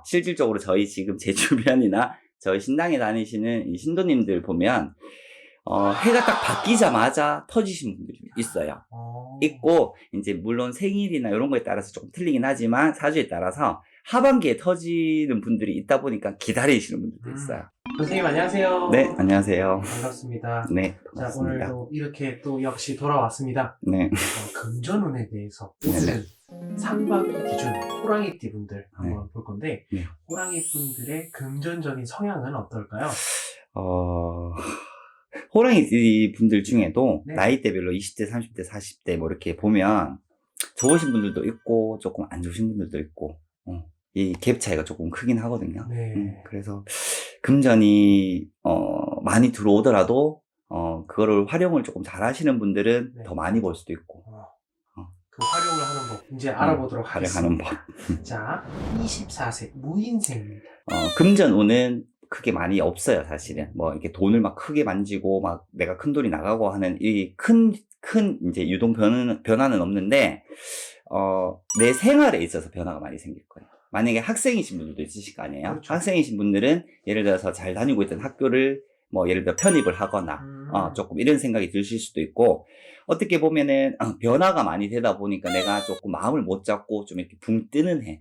실질적으로 저희 지금 제 주변이나 저희 신당에 다니시는 이 신도님들 보면 해가 딱 바뀌자마자 터지신 분들이 있어요. 있고, 이제 물론 생일이나 이런 거에 따라서 조금 틀리긴 하지만 사주에 따라서 하반기에 터지는 분들이 있다 보니까 기다리시는 분들도 있어요. 선생님 안녕하세요. 네, 안녕하세요. 반갑습니다. 네, 자, 반갑습니다. 오늘도 이렇게 또 역시 돌아왔습니다. 네, 금전운에 대해서 오늘은 상반기 기준 호랑이띠 분들 한번 볼 건데 네. 호랑이 분들의 금전적인 성향은 어떨까요? 호랑이 분들 중에도 네. 나이대별로 20대, 30대, 40대 뭐 이렇게 보면 좋으신 분들도 있고 조금 안 좋으신 분들도 있고 이 갭 차이가 조금 크긴 하거든요. 네. 그래서 금전이 많이 들어오더라도 그거를 활용을 조금 잘 하시는 분들은 네. 더 많이 벌 수도 있고 그 활용을 하는 법 이제 알아보도록 활용하는 하겠습니다. 법. 자, 24세 무인생입니다. 금전운은 크게 많이 없어요, 사실은. 뭐, 이렇게 돈을 막 크게 만지고, 막 내가 큰 돈이 나가고 하는 이 큰 이제 유동 변화는 없는데, 내 생활에 있어서 변화가 많이 생길 거예요. 만약에 학생이신 분들도 있으실 거 아니에요? 그렇죠. 학생이신 분들은 예를 들어서 잘 다니고 있던 학교를 뭐, 예를 들어 편입을 하거나, 조금 이런 생각이 드실 수도 있고, 어떻게 보면은, 변화가 많이 되다 보니까 내가 조금 마음을 못 잡고 좀 이렇게 붕 뜨는 해.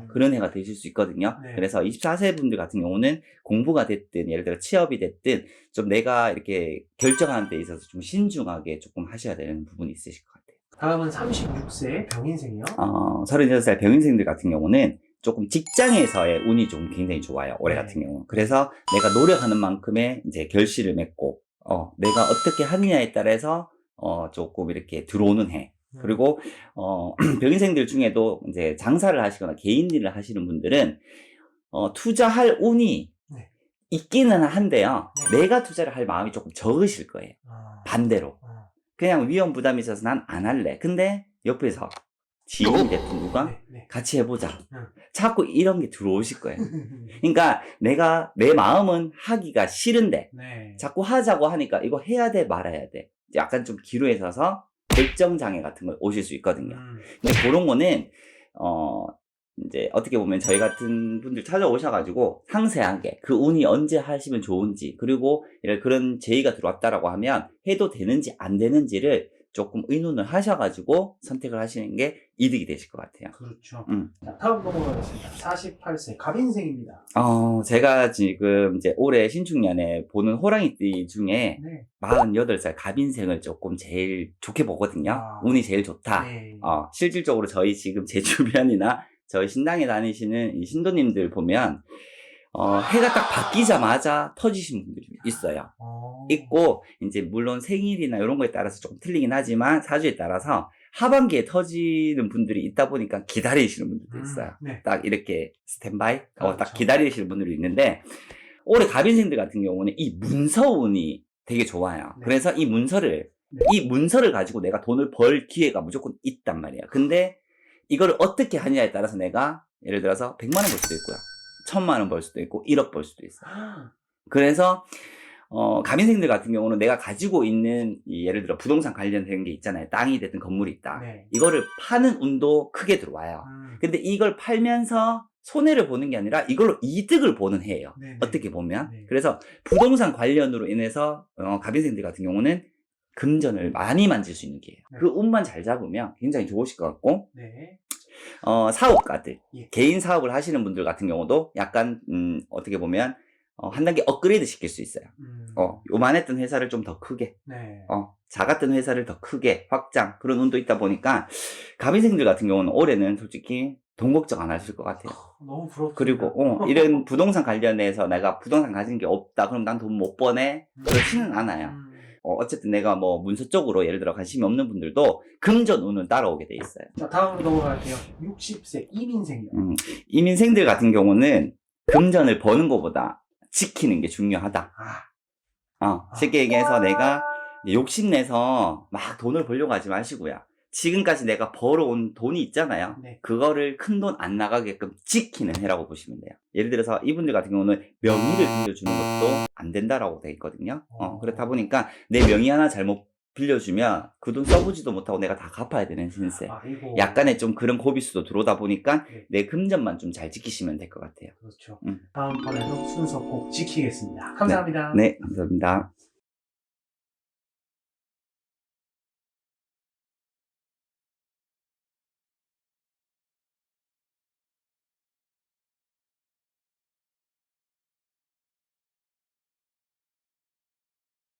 그런 해가 되실 수 있거든요. 네. 그래서 24세 분들 같은 경우는 공부가 됐든, 예를 들어 취업이 됐든, 좀 내가 이렇게 결정하는 데 있어서 좀 신중하게 조금 하셔야 되는 부분이 있으실 것 같아요. 다음은 36세 병인생이요. 36살 병인생들 같은 경우는 조금 직장에서의 운이 좀 굉장히 좋아요. 올해 네. 같은 경우. 그래서 내가 노력하는 만큼의 이제 결실을 맺고, 내가 어떻게 하느냐에 따라서 조금 이렇게 들어오는 해. 그리고 병인생들 중에도 이제 장사를 하시거나 개인 일을 하시는 분들은 투자할 운이 네. 있기는 한데요. 네. 내가 투자를 할 마음이 조금 적으실 거예요. 반대로. 그냥 위험 부담이 있어서 난 안 할래. 근데 옆에서 지인이 됐든 누가 네. 같이 해보자. 응. 자꾸 이런 게 들어오실 거예요. 그러니까 내가 내 마음은 하기가 싫은데 네. 자꾸 하자고 하니까 이거 해야 돼 말아야 돼. 약간 좀 기로에 서서 결정 장애 같은 거 오실 수 있거든요. 근데 그런 거는 이제 어떻게 보면 저희 같은 분들 찾아오셔가지고 상세하게 그 운이 언제 하시면 좋은지, 그리고 그런 제의가 들어왔다라고 하면 해도 되는지 안 되는지를 조금 의논을 하셔가지고 선택을 하시는 게 이득이 되실 것 같아요. 그렇죠. 자, 다음 넘어가겠습니다. 48세 갑인생입니다. 제가 지금 이제 올해 신축년에 보는 호랑이띠 중에 네. 48살 갑인생을 조금 제일 좋게 보거든요. 운이 제일 좋다. 네. 실질적으로 저희 지금 제 주변이나 저희 신당에 다니시는 이 신도님들 보면 해가 딱 바뀌자마자 터지신 분들이 있어요. 있고, 이제 물론 생일이나 이런 거에 따라서 조금 틀리긴 하지만 사주에 따라서 하반기에 터지는 분들이 있다 보니까 기다리시는 분들도 있어요. 네. 딱 이렇게 스탠바이? 그렇죠. 딱 기다리시는 분들이 있는데, 올해 갑인생들 같은 경우는 이 문서운이 되게 좋아요. 네. 그래서 이 문서를 가지고 내가 돈을 벌 기회가 무조건 있단 말이에요. 근데 이걸 어떻게 하느냐에 따라서 내가 예를 들어서 100만 원 벌 수도 있고요. 1000만 원 벌 수도 있고 1억 벌 수도 있어요. 그래서 갑인생들 같은 경우는 내가 가지고 있는 예를 들어 부동산 관련된 게 있잖아요. 땅이 됐든 건물이 있다. 네. 이거를 파는 운도 크게 들어와요. 근데 이걸 팔면서 손해를 보는 게 아니라 이걸로 이득을 보는 해예요. 네네. 어떻게 보면. 네. 그래서 부동산 관련으로 인해서 갑인생들 같은 경우는 금전을 많이 만질 수 있는 기회예요. 네. 그 운만 잘 잡으면 굉장히 좋으실 것 같고, 네. 사업가들, 예. 개인 사업을 하시는 분들 같은 경우도 약간 어떻게 보면 한 단계 업그레이드 시킬 수 있어요. 요만했던 회사를 좀 더 크게, 네. 작았던 회사를 더 크게 확장, 그런 운도 있다 보니까 갑인생들 같은 경우는 올해는 솔직히 돈 걱정 안 하실 것 같아요. 너무 부럽습니다. 그리고 이런 부동산 관련해서 내가 부동산 가진 게 없다, 그럼 난 돈 못 버네, 그렇지는 않아요. 어쨌든 내가 뭐 문서 쪽으로 예를 들어 관심이 없는 분들도 금전 운은 따라오게 돼 있어요. 자, 다음으로 넘어갈게요. 60세 이민생이요. 이민생들 같은 경우는 금전을 버는 것보다 지키는 게 중요하다. 쉽게 얘기해서 내가 욕심내서 막 돈을 벌려고 하지 마시고요. 지금까지 내가 벌어온 돈이 있잖아요. 네. 그거를 큰 돈 안 나가게끔 지키는 해라고 보시면 돼요. 예를 들어서 이분들 같은 경우는 명의를 빌려주는 것도 안 된다라고 돼 있거든요. 그렇다 보니까 내 명의 하나 잘못 빌려주면 그 돈 써보지도 못하고 내가 다 갚아야 되는 신세. 아이고. 약간의 좀 그런 고비수도 들어오다 보니까 네. 내 금전만 좀 잘 지키시면 될 것 같아요. 그렇죠. 음. 다음번에도 순서 꼭 지키겠습니다. 감사합니다. 네, 감사합니다.